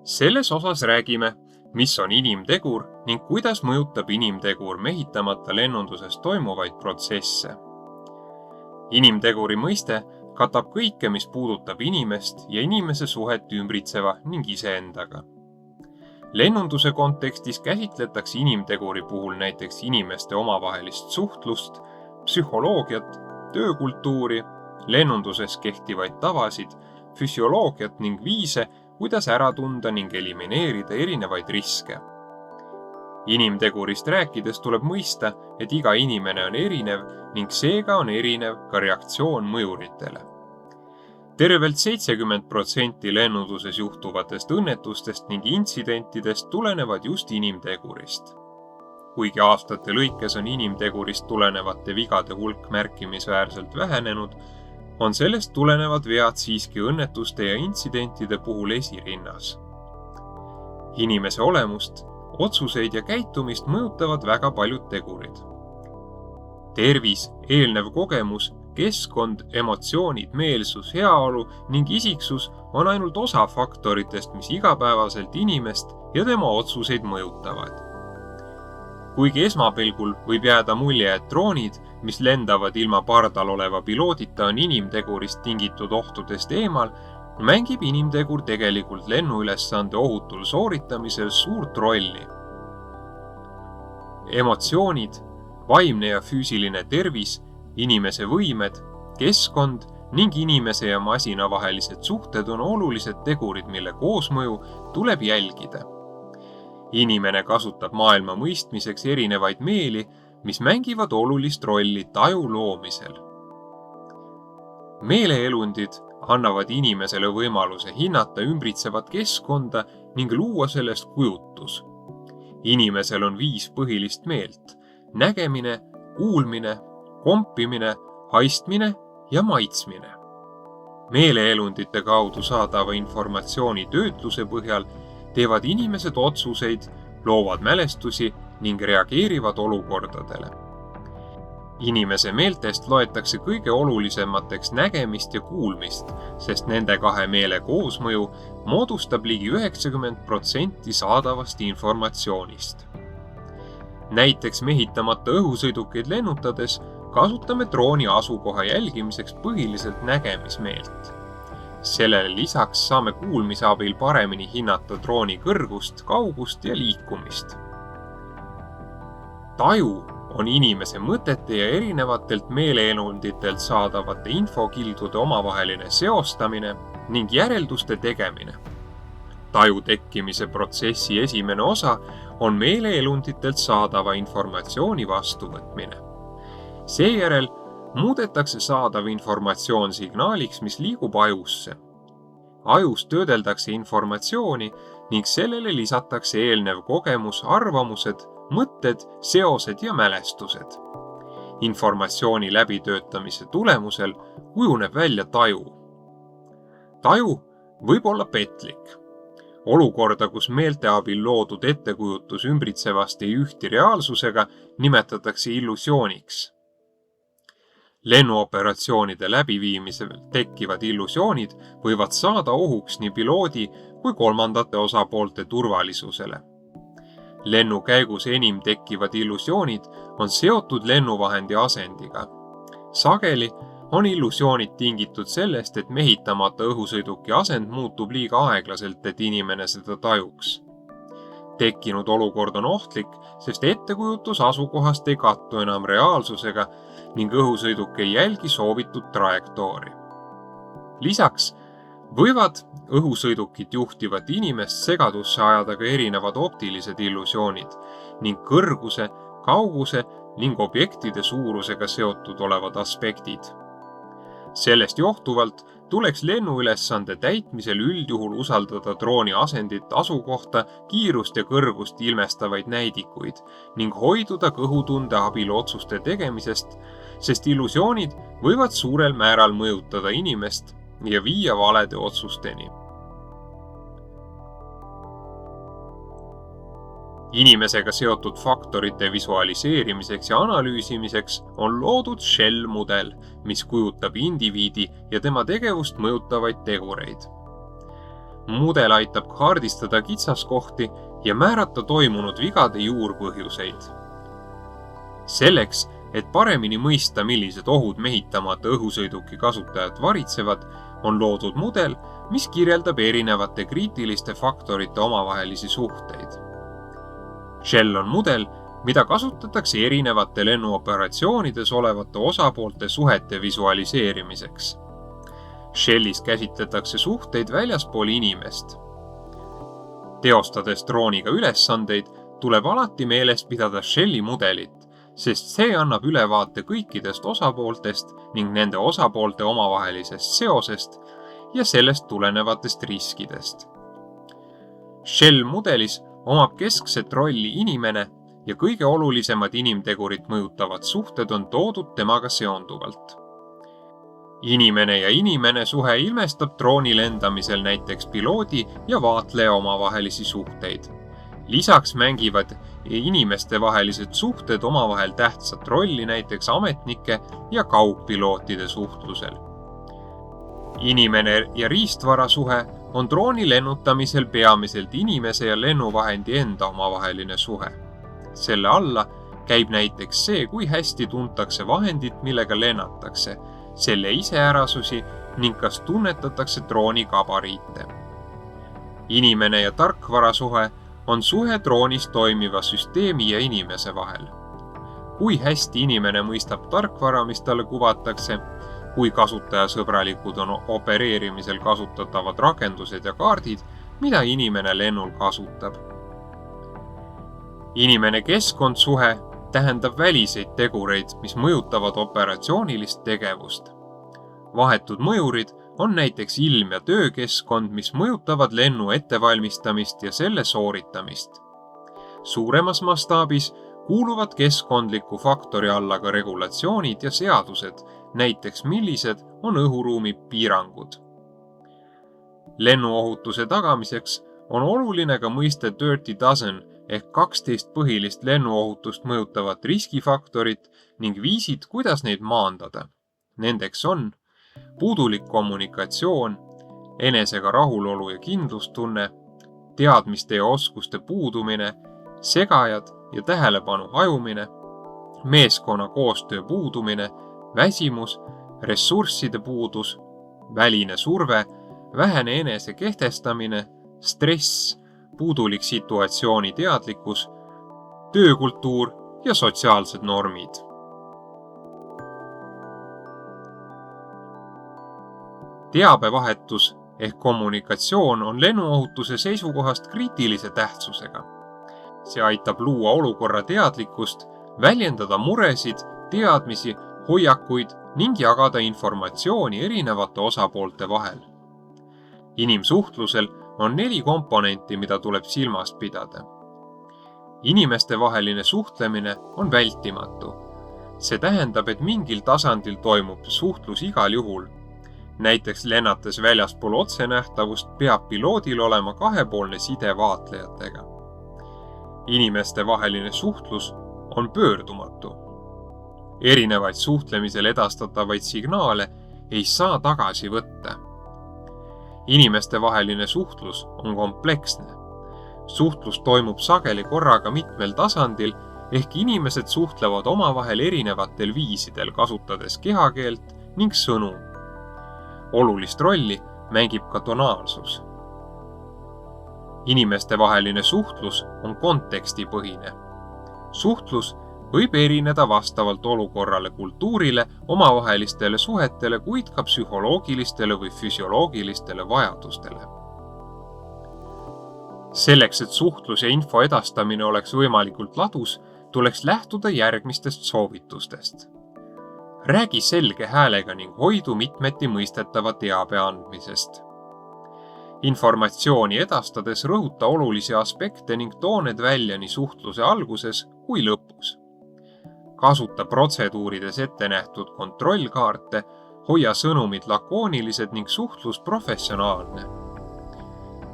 Selles osas räägime, mis on inimtegur ning kuidas mõjutab inimtegur mehitamata lennunduses toimuvaid protsesse. Inimteguri mõiste katab kõike, mis puudutab inimest ja inimese suhet ümbritseva ning iseendaga. Lennunduse kontekstis käsitletakse inimteguri puhul näiteks inimeste omavahelist suhtlust, psühholoogiat, töökultuuri, lennunduses kehtivaid tavasid, füsioloogiat ning viise, kuidas ära tunda ning elimineerida erinevaid riske. Inimtegurist rääkides tuleb mõista, et iga inimene on erinev ning seega on erinev ka reaktsioon mõjuritele. Tervelt 70% lennunduses juhtuvatest õnnetustest ning intsidentidest tulenevad just inimtegurist. Kuigi aastate lõikes on inimtegurist tulenevate vigade hulk märkimisväärselt vähenenud, on sellest tulenevad vead siiski õnnetuste ja intsidentide puhul esirinnas. Inimese olemust, otsuseid ja käitumist mõjutavad väga paljud tegurid. Tervis, eelnev kogemus, keskkond, emotsioonid, meelsus, heaolu ning isiksus on ainult osa faktoritest, mis igapäevaselt inimest ja tema otsuseid mõjutavad. Kuigi esmapilgul võib jääda mulje, et droonid, mis lendavad ilma pardal oleva piloodita, on inimtegurist tingitud ohtudest eemal, mängib inimtegur tegelikult lennuülesande ohutul sooritamisel suurt rolli. Emotsioonid, vaimne ja füüsiline tervis, inimese võimed, keskkond ning inimese ja masina vahelised suhted on olulised tegurid, mille koosmõju tuleb jälgida. Inimene kasutab maailma mõistmiseks erinevaid meeli, mis mängivad olulist rolli taju loomisel. Meeleelundid annavad inimesele võimaluse hinnata ümbritsevat keskkonda ning luua sellest kujutus. Inimesel on 5 põhilist meelt: nägemine, kuulmine, kompimine, haistmine ja maitsmine. Meeleelundite kaudu saadava informatsiooni töötluse põhjal teevad inimesed otsuseid, loovad mälestusi ning reageerivad olukordadele. Inimese meeltest loetakse kõige olulisemateks nägemist ja kuulmist, sest nende 2 meele koosmõju moodustab ligi 90% saadavast informatsioonist. Näiteks mehitamata õhusõidukeid lennutades kasutame drooni asukoha jälgimiseks põhiliselt nägemismeelt. Sellele lisaks saame kuulmise abil paremini hinnata drooni kõrgust, kaugust ja liikumist. Taju on inimese mõtete ja erinevatelt meeleelunditelt saadavate infokildude omavaheline seostamine ning järelduste tegemine. Taju tekkimise protsessi esimene osa on meeleelunditelt saadava informatsiooni vastuvõtmine. Seejärel muudetakse saadav informatsioon signaaliks, mis liigub ajusse. Ajus töödeldakse informatsiooni ning sellele lisatakse eelnev kogemus, arvamused, mõtted, seosed ja mälestused. Informatsiooni läbitöötamise tulemusel kujuneb välja taju. Taju võib olla petlik. Olukorda, kus meelte abil loodud ettekujutus ümbritsevast ei ühti reaalsusega, nimetatakse illusiooniks. Lennuoperatsioonide läbiviimisel tekkivad illusioonid võivad saada ohuks nii piloodi kui kolmandate osapoolte turvalisusele. Lennu käigus enim tekkivad illusioonid on seotud lennuvahendi asendiga. Sageli on illusioonid tingitud sellest, et mehitamata õhusõiduki asend muutub liiga aeglaselt, et inimene seda tajuks. Tekkinud olukord on ohtlik, sest ettekujutus asukohast ei kattu enam reaalsusega ning õhusõiduk ei jälgi soovitud trajektoori. Lisaks võivad õhusõidukit juhtivat inimest segadusse ajada ka erinevad optilised illusioonid ning kõrguse, kauguse ning objektide suurusega seotud olevad aspektid. Sellest johtuvalt tuleks lennuülesande täitmisel üldjuhul usaldada drooni asendit, asukohta, kiirust ja kõrgust ilmestavaid näidikuid ning hoiduda kõhutunde abil otsuste tegemisest, sest illusioonid võivad suurel määral mõjutada inimest ja viia valede otsusteni. Inimesega seotud faktorite visualiseerimiseks ja analüüsimiseks on loodud Mudel aitab kaardistada kitsaskohti ja määrata toimunud vigade juurpõhjuseid. Selleks, et paremini mõista, millised ohud mehitamata õhusõiduki kasutajat varitsevad, on loodud mudel, mis kirjeldab erinevate kriitiliste faktorite omavahelisi suhteid. Shell on mudel, mida kasutatakse erinevate lennuoperatsioonides olevate osapoolte suhete visualiseerimiseks. Shellis käsitletakse suhteid väljaspool inimest. Teostades drooniga ülesandeid, tuleb alati meeles pidada Shelli mudelit, sest see annab ülevaate kõikidest osapooltest ning nende osapoolte omavahelisest seosest ja sellest tulenevatest riskidest. Shell mudelis omab keskset rolli inimene ja kõige olulisemad inimtegurit mõjutavad suhted on toodud temaga seonduvalt. Inimene ja inimene suhe ilmestab drooni lendamisel näiteks piloodi ja vaatleja omavahelisi suhteid. Lisaks mängivad inimestevahelised suhted omavahel tähtsat rolli näiteks ametnike ja kaugpilootide suhtlusel. Inimene ja riistvara suhe on drooni lennutamisel peamiselt inimese ja lennuvahendi enda omavaheline suhe. Selle alla käib näiteks see, kui hästi tuntakse vahendit, millega lennatakse, selle iseärasusi ning kas tunnetatakse drooni gabariite. Inimene ja tarkvara suhe on suhe droonis toimiva süsteemi ja inimese vahel. Kui hästi inimene mõistab tarkvara, mis talle kuvatakse, kui kasutajasõbralikud on opereerimisel kasutatavad rakendused ja kaardid, mida inimene lennul kasutab. Inimene keskkondsuhe tähendab väliseid tegureid, mis mõjutavad operatsioonilist tegevust. Vahetud mõjurid on näiteks ilm ja töökeskkond, mis mõjutavad lennu ettevalmistamist ja selle sooritamist. Suuremas mastaabis kuuluvad keskkondliku faktori alla ka regulatsioonid ja seadused, näiteks millised on õhuruumi piirangud. Lennuohutuse tagamiseks on oluline ka mõiste Dirty Dozen ehk 12 põhilist lennuohutust mõjutavat riskifaktorit ning viisid, kuidas neid maandada. Nendeks on puudulik kommunikatsioon, enesega rahulolu ja kindlustunne, teadmiste ja oskuste puudumine, segajad ja tähelepanu hajumine, meeskonna koostöö puudumine, väsimus, ressursside puudus, väline surve, vähene enese kehtestamine, stress, puudulik situatsiooni teadlikkus, töökultuur ja sotsiaalsed normid. Teabevahetus ehk kommunikatsioon on lennuohutuse seisukohast kriitilise tähtsusega. See aitab luua olukorra teadlikkust, väljendada muresid, teadmisi, hoiakuid ning jagada informatsiooni erinevate osapoolte vahel. Inimsuhtlusel on 4 komponenti, mida tuleb silmas pidada. Inimestevaheline suhtlemine on vältimatu. See tähendab, et mingil tasandil toimub suhtlus igal juhul. Näiteks lennates väljaspool otsenähtavust peab piloodil olema kahepoolne side vaatlejatega. Inimestevaheline suhtlus on pöördumatu. Erinevaid suhtlemisel edastatavaid signaale ei saa tagasi võtta. Inimestevaheline suhtlus on kompleksne. Suhtlus toimub sageli korraga mitmel tasandil, ehk inimesed suhtlevad omavahel erinevatel viisidel, kasutades kehakeelt ning sõnu. Olulist rolli mängib ka tonaalsus. Inimestevaheline suhtlus on kontekstipõhine. Suhtlus võib erineda vastavalt olukorrale, kultuurile, omavahelistele suhetele, kuid ka psühholoogilistele või füsioloogilistele vajadustele. Selleks, et suhtlus ja info edastamine oleks võimalikult ladus, tuleks lähtuda järgmistest soovitustest. Räägi selge häälega ning hoidu mitmeti mõistetava teabe andmisest. Informatsiooni edastades rõhuta olulisi aspekte ning too need välja nii suhtluse alguses kui lõpus. Kasuta protseduurides ette nähtud kontrollkaarte, hoia sõnumid lakoonilised ning suhtlus professionaalne.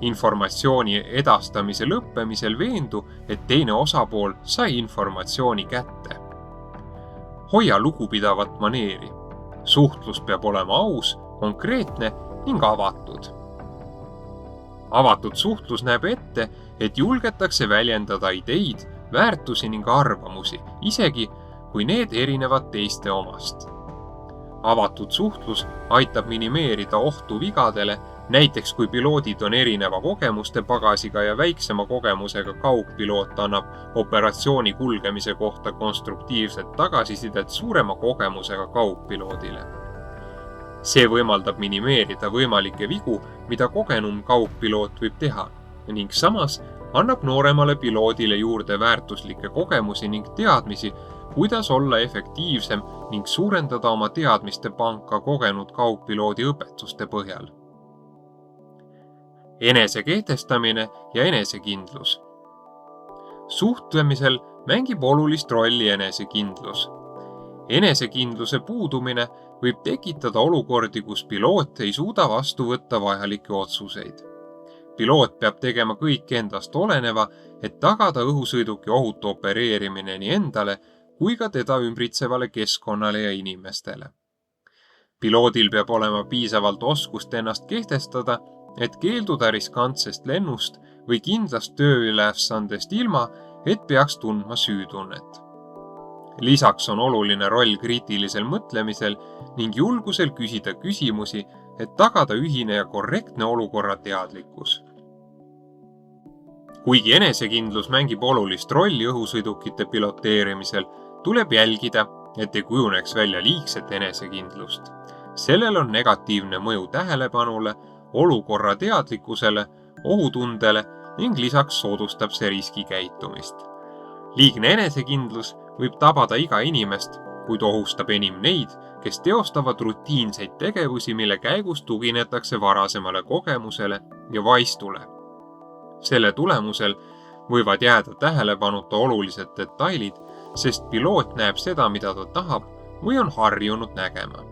Informatsiooni edastamise lõppemisel veendu, et teine osapool sai informatsiooni kätte. Hoia lugupidavat maneeri. Suhtlus peab olema aus, konkreetne ning avatud. Avatud suhtlus näeb ette, et julgetakse väljendada ideid, väärtusi ning arvamusi, isegi kui need erinevad teiste omast. Avatud suhtlus aitab minimeerida ohtu vigadele, näiteks kui piloodid on erineva kogemuste pagasiga ja väiksema kogemusega kaugpiloot annab operatsiooni kulgemise kohta konstruktiivset tagasisidet suurema kogemusega kaugpiloodile. See võimaldab minimeerida võimalikke vigu, mida kogenum kaugpiloot võib teha, ning samas annab nooremale piloodile juurde väärtuslikke kogemusi ning teadmisi, kuidas olla efektiivsem ning suurendada oma teadmiste panka kogenud kaugpiloodi õpetuste põhjal. Enesekehtestamine ja enesekindlus. Suhtlemisel mängib olulist rolli enesekindlus. Enesekindluse puudumine võib tekitada olukordi, kus piloot ei suuda vastu võtta vajalikke otsuseid. Piloot peab tegema kõik endast oleneva, et tagada õhusõiduki ohutu opereerimine nii endale kui ka teda ümbritsevale keskkonnale ja inimestele. Piloodil peab olema piisavalt oskust ennast kehtestada, et keelduda riskantsest lennust või kindlast tööülesandest ilma, et peaks tundma süütunnet. Lisaks on oluline roll kriitilisel mõtlemisel ning julgusel küsida küsimusi, et tagada ühine ja korrektne olukorra teadlikkus. Kuigi enesekindlus mängib olulist rolli õhusõidukite piloteerimisel, tuleb jälgida, et ei kujuneks välja liigset enesekindlust. Sellel on negatiivne mõju tähelepanule, olukorra teadlikkusele, ohutundele ning lisaks soodustab see riskikäitumist. Liigne enesekindlus võib tabada iga inimest, kuid ohustab enim neid, kes teostavad rutiinseid tegevusi, mille käigus tuginetakse varasemale kogemusele ja vaistule. Selle tulemusel võivad jääda tähelepanuta olulised detailid, sest piloot näeb seda, mida ta tahab või on harjunud nägema.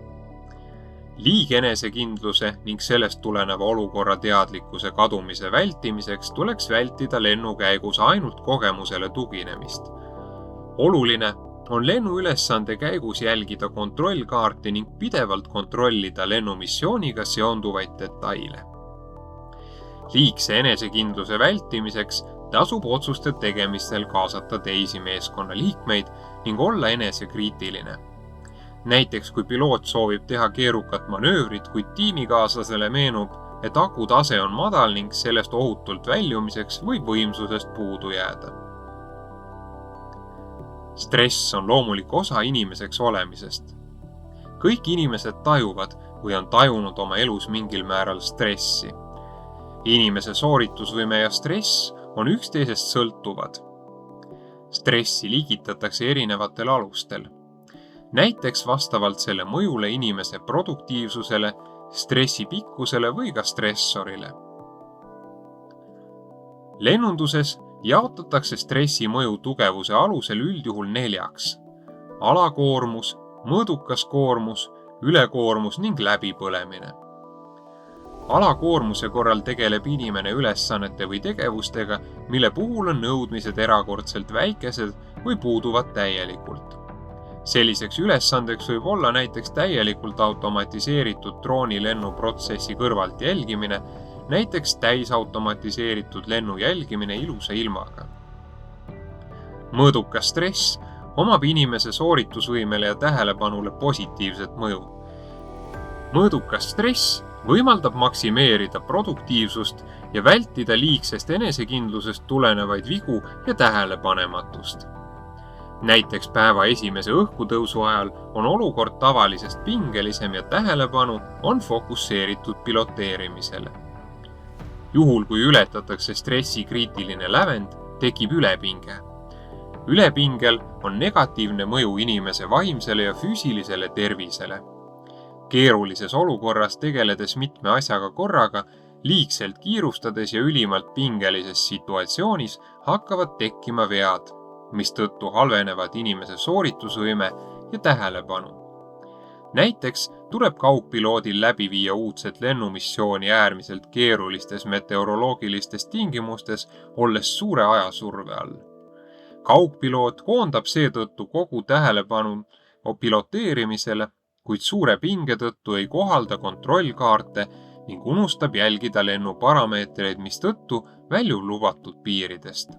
Liigenesekindluse ning sellest tuleneva olukorra teadlikkuse kadumise vältimiseks tuleks vältida lennu käigus ainult kogemusele tuginemist. Oluline on lennuülesande käigus jälgida kontrollkaarti ning pidevalt kontrollida lennumissiooniga seonduvaid detaile. Liigse enesekindluse vältimiseks tasub otsuste tegemistel kaasata teisi meeskonna liikmeid ning olla enesekriitiline. Näiteks kui piloot soovib teha keerukat manöövrit, kuid tiimikaaslasele meenub, et aku tase on madal ning sellest ohutult väljumiseks võib võimsusest puudu jääda. Stress on loomulik osa inimeseks olemisest. Kõik inimesed tajuvad või on tajunud oma elus mingil määral stressi. Inimese sooritusvõime ja stress on üksteisest sõltuvad. Stressi liigitatakse erinevatel alustel. Näiteks vastavalt selle mõjule inimese produktiivsusele, stressi pikkusele või ka stressorile. Lennunduses jaotatakse stressi mõju tugevuse alusel üldjuhul 4: alakoormus, mõõdukas koormus, ülekoormus ning läbipõlemine. Alakoormuse korral tegeleb inimene ülesannete või tegevustega, mille puhul on nõudmised erakordselt väikesed või puuduvad täielikult. Selliseks ülesandeks võib olla näiteks täielikult automatiseeritud droonilennuprotsessi kõrvalt jälgimine, näiteks täisautomatiseeritud lennu jälgimine ilusa ilmaga. Mõõdukas stress omab inimese sooritusvõimele ja tähelepanule positiivset mõju. Mõõdukas stress võimaldab maksimeerida produktiivsust ja vältida liigsest enesekindlusest tulenevaid vigu ja tähelepanematust. Näiteks päeva esimese õhkutõusu ajal on olukord tavalisest pingelisem ja tähelepanu on fokusseeritud piloteerimisele. Juhul, kui ületatakse stressi kriitiline lävend, tekib ülepinge. Ülepingel on negatiivne mõju inimese vaimsele ja füüsilisele tervisele. Keerulises olukorras tegeledes mitme asjaga korraga, liigselt kiirustades ja ülimalt pingelises situatsioonis hakkavad tekkima vead, mistõttu halvenevad inimese sooritusvõime ja tähelepanu. Näiteks tuleb kaugpiloodil läbi viia uudset lennumissiooni äärmiselt keerulistes meteoroloogilistes tingimustes, olles suure ajasurve all. Kaugpiloot koondab seetõttu kogu tähelepanu piloteerimisele, kuid suure pinge tõttu ei kohalda kontrollkaarte ning unustab jälgida lennu parameetreid, mistõttu väljub lubatud piiridest.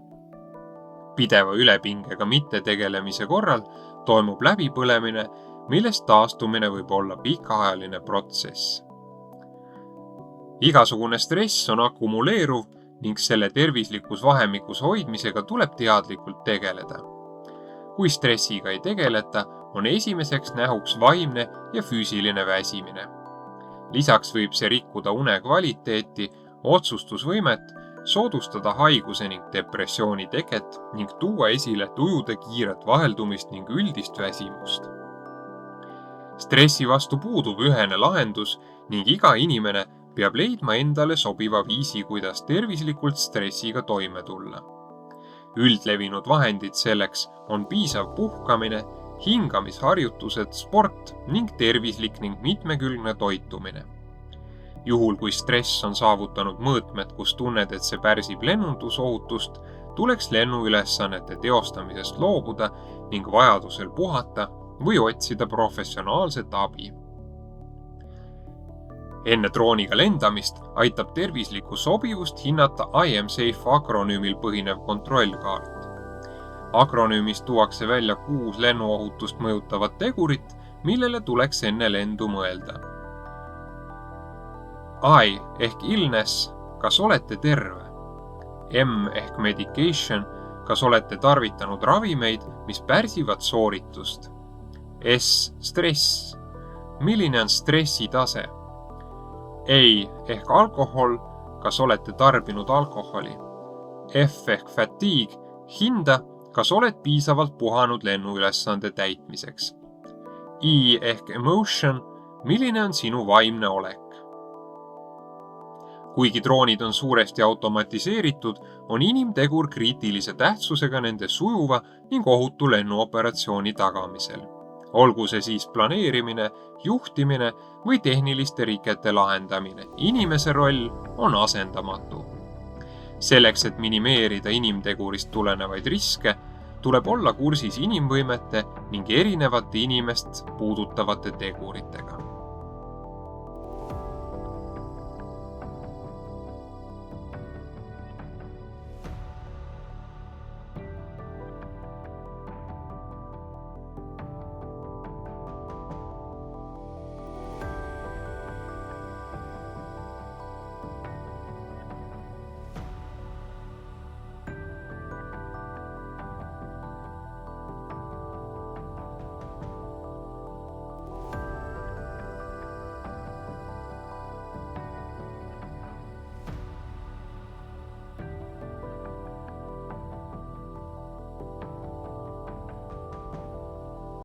Pideva ülepingega mittetegelemise korral toimub läbipõlemine, millest taastumine võib olla pikaajaline protsess. Igasugune stress on akumuleeruv ning selle tervislikus vahemikus hoidmisega tuleb teadlikult tegeleda. Kui stressiga ei tegeleta, on esimeseks nähuks vaimne ja füüsiline väsimine. Lisaks võib see rikkuda une kvaliteeti, otsustusvõimet, soodustada haiguse ning depressiooni teket ning tuua esile tujude kiiret vaheldumist ning üldist väsimust. Stressi vastu puudub ühene lahendus ning iga inimene peab leidma endale sobiva viisi, kuidas tervislikult stressiga toime tulla. Üldlevinud vahendid selleks on piisav puhkamine, hingamisharjutused, sport ning tervislik ning mitmekülgne toitumine. Juhul, kui stress on saavutanud mõõtmed, kus tunned, et see pärsib lennundusohutust, tuleks lennuülesannete teostamisest loobuda ning vajadusel puhata või otsida professionaalset abi. Enne drooniga lendamist aitab tervislikku sobivust hinnata I am safe akronüümil põhinev kontrollkaart. Akronüümis tuuakse välja 6 lennuohutust mõjutavat tegurit, millele tuleks enne lendu mõelda. I ehk illness, kas olete terve? M ehk medication, kas olete tarvitanud ravimeid, mis pärsivad sooritust? S stress, milline on stressi tase? A ehk alkohol, kas olete tarbinud alkoholi? F ehk fatigue, hinda, kas oled piisavalt puhanud lennuülesande täitmiseks? I ehk emotion, milline on sinu vaimne olek? Kuigi droonid on suuresti automatiseeritud, on inimtegur kriitilise tähtsusega nende sujuva ning ohutu lennuoperatsiooni tagamisel. Olgu see siis planeerimine, juhtimine või tehniliste rikete lahendamine, inimese roll on asendamatu. Selleks, et minimeerida inimtegurist tulenevaid riske, tuleb olla kursis inimvõimete ning erinevate inimest puudutavate teguritega.